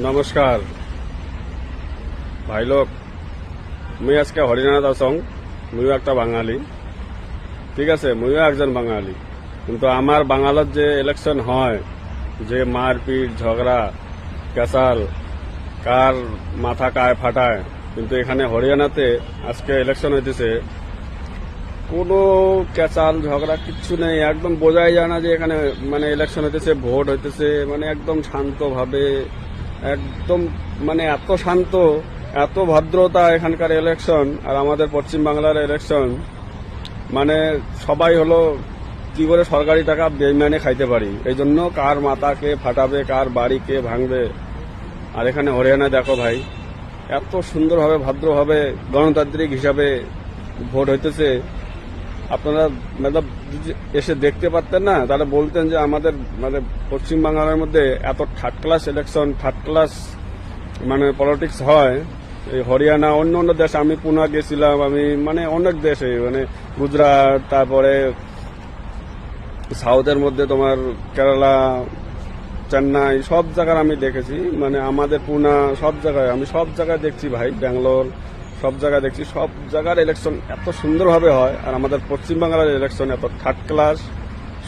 নমস্কার ভাই লোক, মুই আজকে হরিনাথ আসং। মুইও একটা বাঙালি, ঠিক আছে, মুইও একজন বাঙালি। কিন্তু আমার বাঙালত যে ইলেকশন হয়, যে মারপিট ঝগড়া ক্যাসাল, কার মাথা কায় ফাটায়, কিন্তু এখানে হরিয়ানাতে আজকে ইলেকশন হইতেছে, কোনো ক্যাচাল ঝগড়া কিচ্ছু নেই। একদম বোঝাই যায় না যে এখানে মানে ইলেকশন হইতেছে, ভোট হইতেছে, মানে একদম শান্তভাবে, একদম মানে এত শান্ত, এত ভদ্রতা এখানকার ইলেকশন। আর আমাদের পশ্চিম বাংলার ইলেকশন মানে সবাই হলো কি করে সরকারি টাকা বেইমানে খাইতে পারি, এই জন্য কার মাথা কে ফাটাবে, কার বাড়ি কে ভাঙবে। আর এখানে হরিয়ানা দেখো ভাই, এত সুন্দরভাবে ভদ্রভাবে গণতান্ত্রিক হিসাবে ভোট হইতেছে। আপনারা মানে যদি এসে দেখতে পারতেন না, তাহলে বলতেন যে আমাদের মানে পশ্চিম বাংলার মধ্যে এত third class election, third class মানে পলিটিক্স হয়। এই হরিয়ানা, অন্য অন্য দেশ, আমি পুনা গেছিলাম, আমি মানে অনেক দেশে, মানে গুজরাট, তারপরে সাউথের মধ্যে তোমার কেরালা, চেন্নাই, সব জায়গার আমি দেখেছি। মানে আমাদের পুনা, সব জায়গায় আমি সব জায়গায় দেখছি ভাই, ব্যাঙ্গালোর, সব জায়গায় দেখছি, সব জায়গার ইলেকশন এত সুন্দরভাবে হয়। আর আমাদের পশ্চিমবাংলার ইলেকশন এত থার্ড ক্লাস,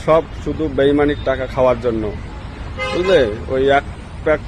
সব শুধু বেইমানির টাকা খাওয়ার জন্য, বুঝলে। ওই এক প্যাক